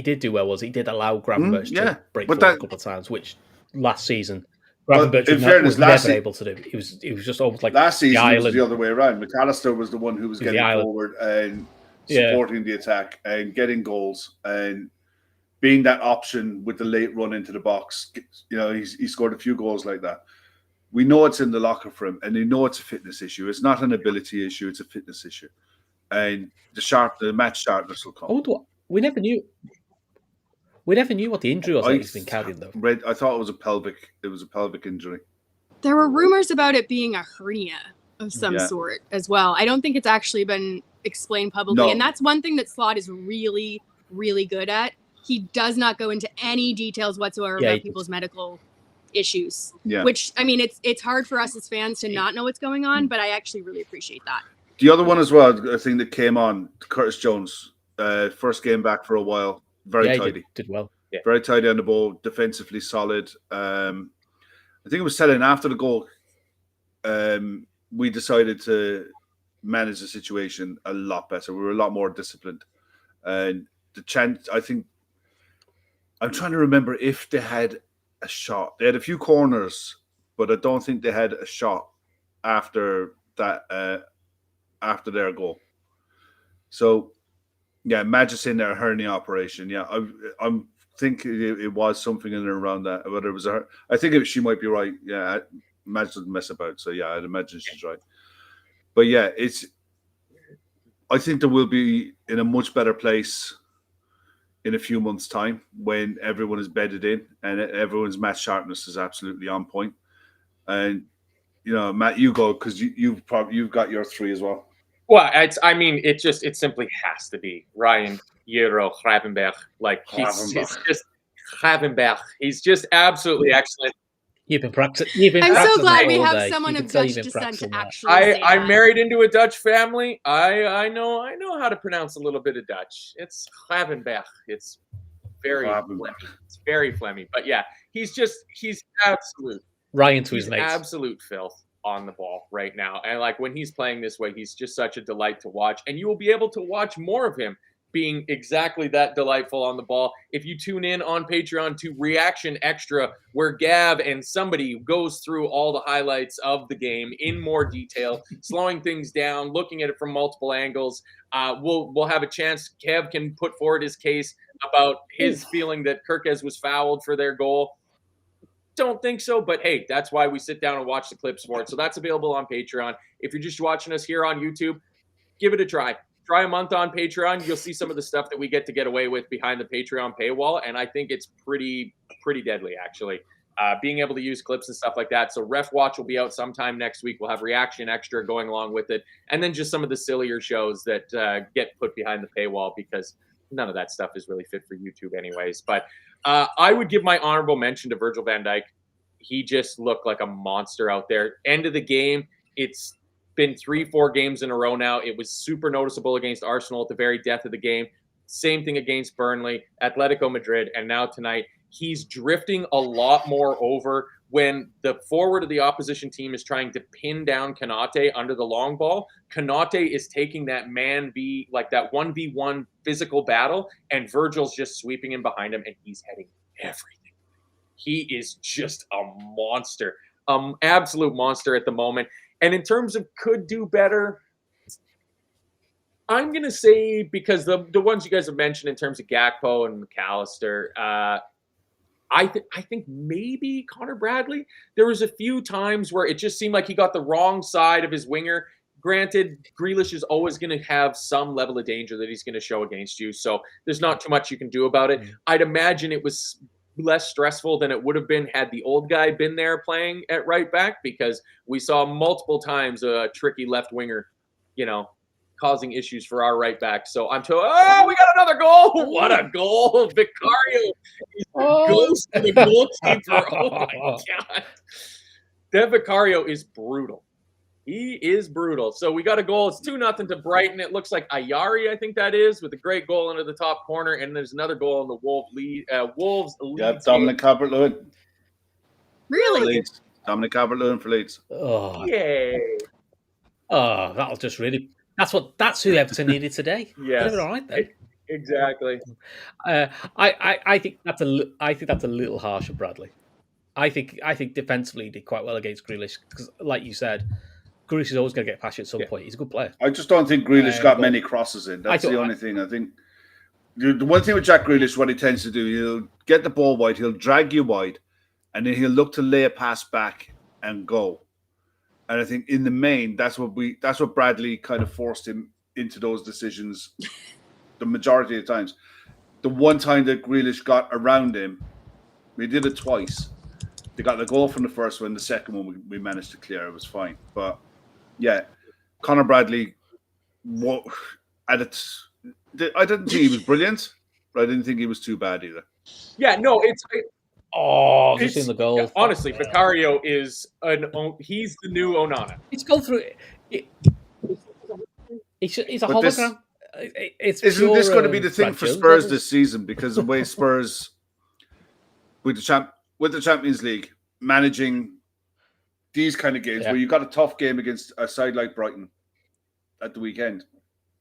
did do well was he did allow Gravenberch to break forward a couple of times, which last season Gravenberch was never able to do. He was just almost like last season. It was the other way around. McAllister was the one who was getting forward and supporting the attack and getting goals and being that option with the late run into the box. He scored a few goals like that. We know it's in the locker for him, and they know it's a fitness issue. It's not an ability issue; it's a fitness issue. And the match sharpness will come. We never knew what the injury was that he's been carrying, though. I thought it was a pelvic injury. There were rumors about it being a hernia of some sort as well. I don't think it's actually been explained publicly. No. And that's one thing that Slot is really, really good at. He does not go into any details whatsoever about people's medical issues. Yeah. Which, I mean, it's hard for us as fans to not know what's going on, but I actually really appreciate that. The other one as well, I think that came on, Curtis Jones, first game back for a while. Very tidy. Did well. Yeah. Very tidy on the ball, defensively solid. I think it was selling after the goal. We decided to manage the situation a lot better. We were a lot more disciplined. And the chance, I think, I'm trying to remember if they had a shot. They had a few corners, but I don't think they had a shot after that, after their goal. So, yeah, Magic's in there, hernia operation. Yeah, I'm thinking it was something in and around that. Whether it was I think she might be right. Yeah, Magic doesn't mess about. So, yeah, I'd imagine she's right. But, yeah, I think that we'll be in a much better place in a few months' time when everyone is bedded in and everyone's match sharpness is absolutely on point. And, Matt, you go because you've got your three as well. Well, it simply has to be Ryan Gravenberch. Like it's just Gravenberch. He's just absolutely excellent. You've been practicing. I'm so glad we have someone of Dutch descent to actually say I'm married into a Dutch family. I know how to pronounce a little bit of Dutch. It's Gravenberch. It's very Flemmy. It's very Flemmy. But yeah, he's absolute. Ryan to his mates. Absolute filth on the ball right now. And like when he's playing this way, he's just such a delight to watch. And you will be able to watch more of him being exactly that delightful on the ball if you tune in on Patreon to Reaction Extra, where Gav and somebody goes through all the highlights of the game in more detail, slowing things down, looking at it from multiple angles. We'll have a chance. Kev can put forward his case about his feeling that Kirkes was fouled for their goal. Don't think so, but hey, that's why we sit down and watch the clips for it. So that's available on Patreon. If you're just watching us here on YouTube, give it a try. Try a month on Patreon. You'll see some of the stuff that we get away with behind the Patreon paywall, and I think it's pretty deadly, actually. Being able to use clips and stuff like that. So Ref Watch will be out sometime next week. We'll have Reaction Extra going along with it, and then just some of the sillier shows that get put behind the paywall because none of that stuff is really fit for YouTube anyways. But I would give my honorable mention to Virgil van Dijk. He just looked like a monster out there. End of the game, it's been 3-4 games in a row now. It was super noticeable against Arsenal at the very death of the game. Same thing against Burnley, Atletico Madrid, and now tonight. He's drifting a lot more over when the forward of the opposition team is trying to pin down Konate under the long ball. Konate is taking that that 1v1 physical battle, and Virgil's just sweeping in behind him, and he's heading everything. He is just a monster, absolute monster at the moment. And in terms of could do better, I'm going to say, because the ones you guys have mentioned in terms of Gakpo and McAllister, I think maybe Connor Bradley. There was a few times where it just seemed like he got the wrong side of his winger granted, Grealish is always going to have some level of danger that he's going to show against you. So there's not too much you can do about it. I'd imagine it was less stressful than it would have been had the old guy been there playing at right back, because we saw multiple times a tricky left winger, causing issues for our right back. So we got another goal. What a goal. Vicario is the ghost of the goalkeeper. Oh my God. That Vicario is brutal. He is brutal. So we got a goal. It's 2-0 to Brighton. It looks like Ayari, I think that is, with a great goal into the top corner. And there's another goal in the Wolves lead. Yeah, Dominic Calvert-Lewin. Really? Leeds. Dominic Calvert-Lewin for Leeds. Oh, Yay. oh, that'll just really. That's who Everton needed today. Yes. All right then. Exactly. I think that's a little harsh of Bradley. I think defensively he did quite well against Grealish because, like you said, Grealish is always going to get past you at some point. He's a good player. I just don't think Grealish got many crosses in. That's the only thing. I think the one thing with Jack Grealish, what he tends to do, he'll get the ball wide, he'll drag you wide, and then he'll look to lay a pass back and go. And I think in the main, that's what Bradley kind of forced him into those decisions the majority of the times. The one time that Grealish got around him, we did it twice. They got the goal from the first one. The second one we managed to clear. It was fine. But yeah, Conor Bradley, I didn't think he was brilliant, but I didn't think he was too bad either. Yeah, no, Just in the goal. Yeah, honestly, Vicario is he's the new Onana. He's gone through it. He's a hologram. Isn't this going to be the thing for Spurs this season? Because the way Spurs with the Champions League managing these kind of games where you've got a tough game against a side like Brighton at the weekend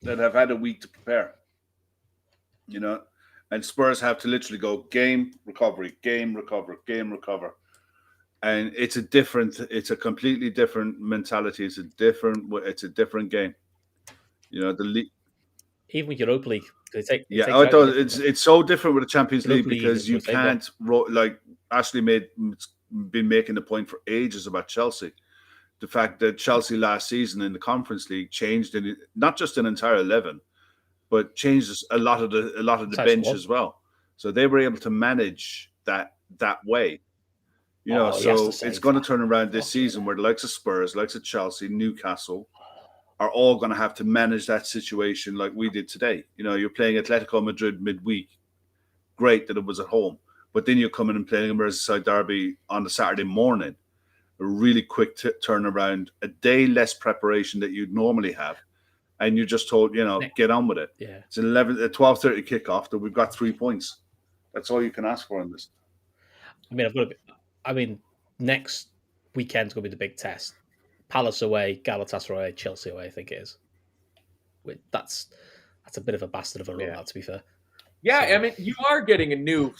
that have had a week to prepare, and Spurs have to literally go game recovery, game recover, game recover, and it's a completely different mentality. It's a different game. The league. Even with Europa League, it's so different with the Champions League because you can't like Ashley been making the point for ages about Chelsea. The fact that Chelsea last season in the Conference League changed not just an entire 11, but changed a lot of the bench as well. So they were able to manage that way. So it's going to turn around this season where the likes of Spurs, likes of Chelsea, Newcastle are all going to have to manage that situation like we did today. You're playing Atletico Madrid midweek. Great that it was at home. But then you're coming and playing a Merseyside derby on the Saturday morning. A really quick turnaround, a day less preparation that you'd normally have. And you're just told, get on with it. Yeah. It's an 12:30 kickoff that we've got 3 points. That's all you can ask for in this. Next weekend's going to be the big test. Palace away, Galatasaray away, Chelsea away, I think it is. That's a bit of a bastard of a run, to be fair. Yeah, you are getting a new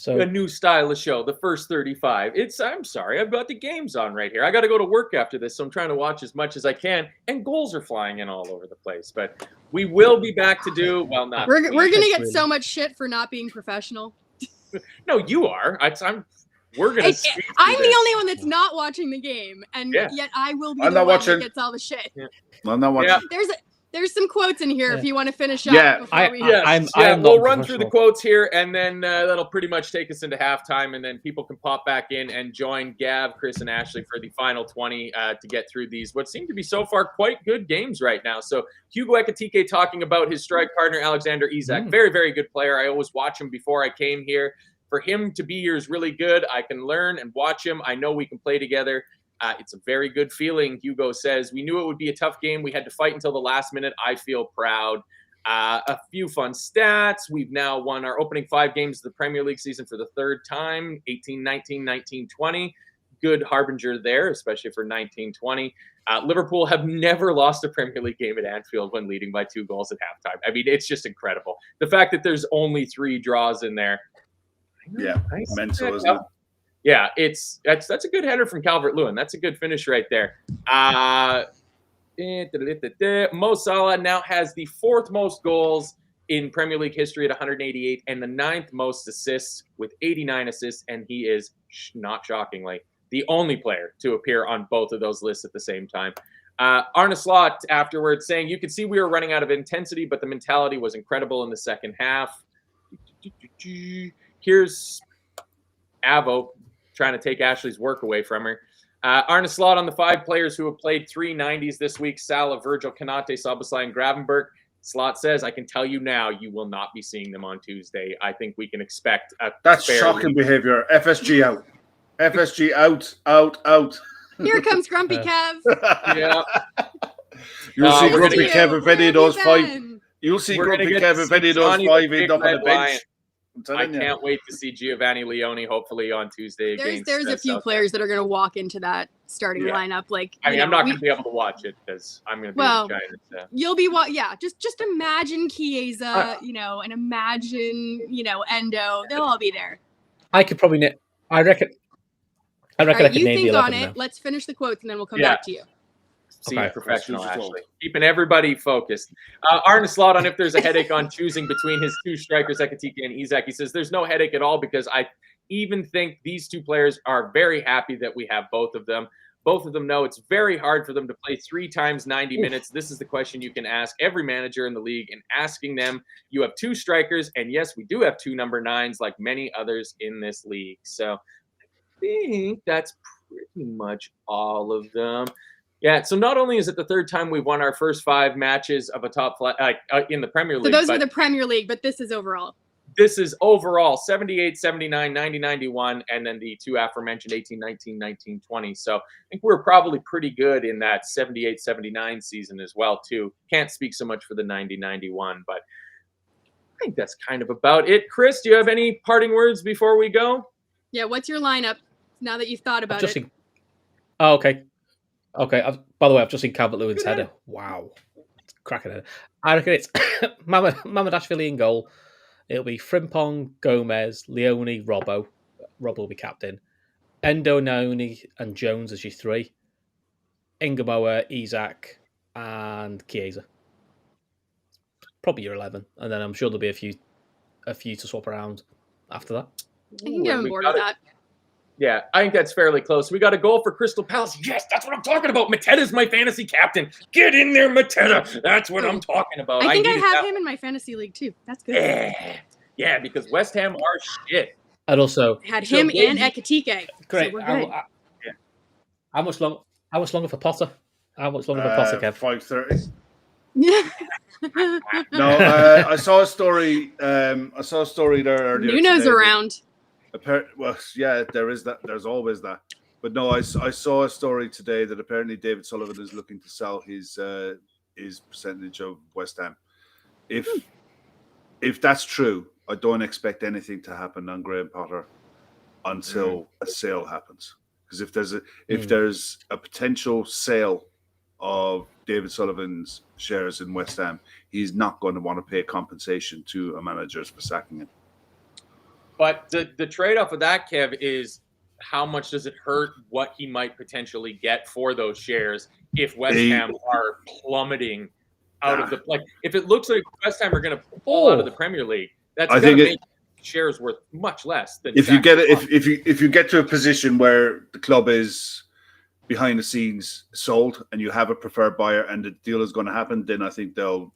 style of show, the first 35. I'm sorry, I've got the games on right here. I got to go to work after this, so I'm trying to watch as much as I can, and goals are flying in all over the place. But we will be back to do, not. We're going to get so much shit for not being professional. No, you are. We're gonna. I'm the only one that's not watching the game, and yet I will be the one that gets all the shit. Yeah. I'm not watching. Yeah. There's some quotes in here if you want to finish up. We'll run through the quotes here, and then that'll pretty much take us into halftime, and then people can pop back in and join Gav, Chris, and Ashley for the final 20 to get through these what seem to be so far quite good games right now. So Hugo Ekitike talking about his strike partner Alexander Isak, very, very good player. I always watch him before I came here. For him to be here is really good. I can learn and watch him. I know we can play together. It's a very good feeling, Hugo says. We knew it would be a tough game. We had to fight until the last minute. I feel proud. A few fun stats. We've now won our opening 5 games of the Premier League season for the 3rd time, 18-19, 19-20. Good harbinger there, especially for 19-20. Liverpool have never lost a Premier League game at Anfield when leading by 2 goals at halftime. It's just incredible. The fact that there's only 3 draws in there. Yeah, mental, isn't it? Yeah, that's a good header from Calvert-Lewin. That's a good finish right there. Mo Salah now has the 4th most goals in Premier League history at 188 and the 9th most assists with 89 assists, and he is, not shockingly, the only player to appear on both of those lists at the same time. Arne Slot afterwards saying, you could see we were running out of intensity, but the mentality was incredible in the second half. Here's Avo trying to take Ashley's work away from her. Arne Slot on the 5 players who have played 3 90s this week: Salah, Virgil, Kanate, Szoboszlai, and Gravenberch. Slot says, I can tell you now, you will not be seeing them on Tuesday. I think we can expect That's shocking behavior. FSG out. FSG out. Here comes Grumpy Kev. Yeah. You'll see we're Grumpy gonna Kev if any of those 5. Ben? You'll see We're Grumpy gonna get Kev to if see any of those Johnny 5 the end up on the Big Red Lion. bench. I'm I telling you. can't wait to see Giovanni Leone hopefully on Tuesday against There's a few Southampton. players that are going to walk into that starting lineup. Like, I mean, you I'm know, not going to be able to watch it because I'm going to be Well, with the Giants. You'll be just imagine Chiesa, and imagine, Endo. They'll all be there. I could probably. I reckon. I All right, could you name the think 11 on it. now. Let's finish the quotes and then we'll come Yeah. back to you. See, Okay. professional That's Ashley. Keeping everybody focused. Arne Slot on if there's a headache on choosing between his 2 strikers, Ekitike and Isak. He says there's no headache at all because I even think these 2 players are very happy that we have both of them. Both of them know it's very hard for them to play 3 times 90 minutes. This is the question you can ask every manager in the league, and asking them, you have 2 strikers, and yes, we do have 2 number 9s like many others in this league. So I think that's pretty much all of them. Yeah, so not only is it the 3rd time we've won our first 5 matches of a top flight in the Premier League. So those were the Premier League, but this is overall. This is overall 78, 79, 90, 91, and then the 2 aforementioned 18, 19, 19, 20. So I think we're probably pretty good in that 78, 79 season as well, too. Can't speak so much for the 90, 91, but I think that's kind of about it. Chris, do you have any parting words before we go? Yeah, what's your lineup now that you've thought about it? Oh, okay. By the way, I've just seen Calvert-Lewin's header. Wow. It's cracking header. I reckon it's Mamadashvili in goal. It'll be Frimpong, Gomez, Leone, Robbo. Robbo will be captain. Endo, Naoni, and Jones as your 3. Ingamoa, Isak, and Chiesa. Probably your 11. And then I'm sure there'll be a few to swap around after that. I can get on board with that. Yeah, I think that's fairly close. We got a goal for Crystal Palace. Yes, that's what I'm talking about. Mateta's my fantasy captain. Get in there, Mateta. That's what I'm talking about. I think I have him in my fantasy league too. That's good. Yeah, because West Ham are shit. And also I had him and Ekitike. Great. So we're good. How much longer for Potter? How much longer for Potter, Kev? 5:30. Yeah. No, I saw a story. I saw a story there earlier. Nuno's today. around. Well, yeah, there is that. There's always that. But no, I saw a story today that apparently David Sullivan is looking to sell his percentage of West Ham. If that's true, I don't expect anything to happen on Graham Potter until a sale happens. Because if there's a potential sale of David Sullivan's shares in West Ham, he's not going to want to pay compensation to a manager for sacking him. But the trade-off of that, Kev, is how much does it hurt what he might potentially get for those shares if West Ham are plummeting out of the like if it looks like West Ham are going to fall out of the Premier League, that's going to make shares worth much less than if you get to a position where the club is behind the scenes sold and you have a preferred buyer and the deal is going to happen, then I think they'll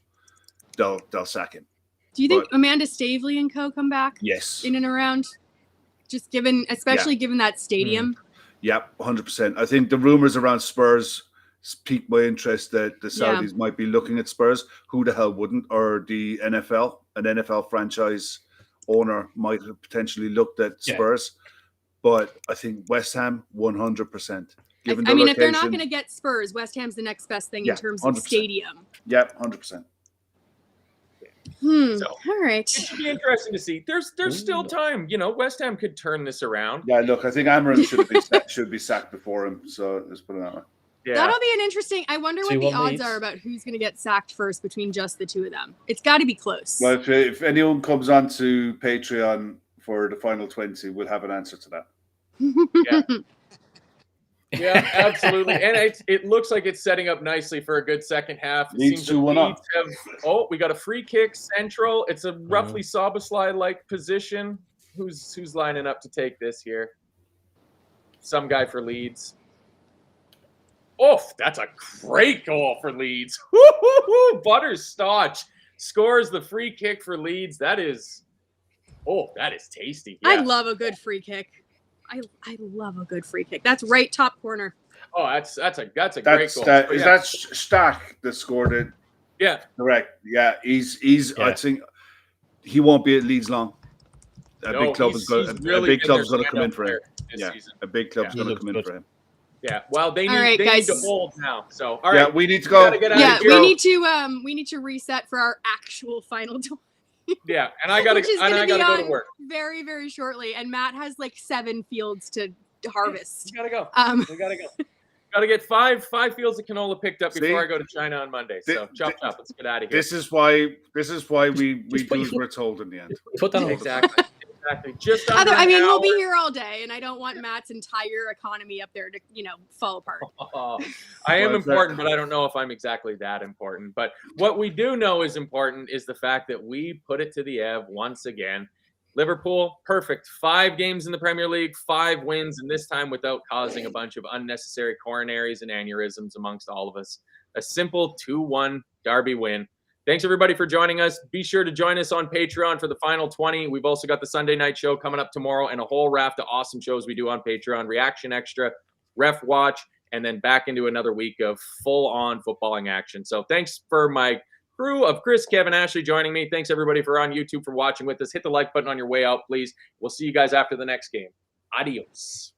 sack him. Do you think Amanda Stavely and co come back? Yes. In and around? Just given that stadium? Yep, 100%. I think the rumors around Spurs piqued my interest that the Saudis might be looking at Spurs. Who the hell wouldn't? Or the NFL, an NFL franchise owner might have potentially looked at Spurs. But I think West Ham, 100%. I mean, if they're not going to get Spurs, West Ham's the next best thing in terms of 100%. stadium. Yep, 100%. So, all right. It should be interesting to see. There's still time. You know, West Ham could turn this around. Yeah, look, I think Amarim should be sacked before him. So let's put it that way. Yeah. That'll be an interesting. I wonder what the odds are about who's going to get sacked first between just the two of them. It's got to be close. Well, if anyone comes onto Patreon for the final 20, we'll have an answer to that. Yeah, absolutely. And it looks like it's setting up nicely for a good second half. Leeds 2-1 up. We got a free kick central. It's a roughly Szoboszlai-like position. Who's lining up to take this here? Some guy for Leeds. Oh, that's a great goal for Leeds. Woo-hoo-hoo! Butterscotch scores the free kick for Leeds. That is tasty. Yeah. I love a good free kick. I love a good free kick. That's right top corner. Oh, that's a great goal. Is Yeah. that Stack that scored it? Yeah. Correct. Yeah, he's. Yeah. I think he won't be at Leeds long. A No, big club he's is going. really A big been club's their going to come in standout for him. player this Yeah, season. a big club's Yeah, going he to come in looks for him. Yeah. Well, they All need right, to guys. hold now. So all Yeah, right. we need to We go. gotta get out Yeah, of we here. need to reset for our actual final tour. Yeah, and I gotta Which is going to be go to on work. very, very shortly. And Matt has like 7 fields to harvest. We gotta go. Um, We gotta go. Gotta get five fields of canola picked up See? before I go to China on Monday. So chop. Let's get out of here. This is why we Just put do your as foot- we're told in the end. Put that on. Exactly. Just under I an mean, hour. we'll be here all day, and I don't want Matt's entire economy up there to, fall apart. I am Well, important, but I don't know if I'm exactly that important. But what we do know is important is the fact that we put it to the Ev once again. Liverpool, perfect. 5 games in the Premier League, 5 wins, and this time without causing a bunch of unnecessary coronaries and aneurysms amongst all of us. A simple 2-1 Derby win. Thanks, everybody, for joining us. Be sure to join us on Patreon for the final 20. We've also got the Sunday night show coming up tomorrow and a whole raft of awesome shows we do on Patreon. Reaction Extra, Ref Watch, and then back into another week of full-on footballing action. So thanks for my crew of Chris, Kevin, Ashley joining me. Thanks, everybody, for on YouTube for watching with us. Hit the like button on your way out, please. We'll see you guys after the next game. Adios.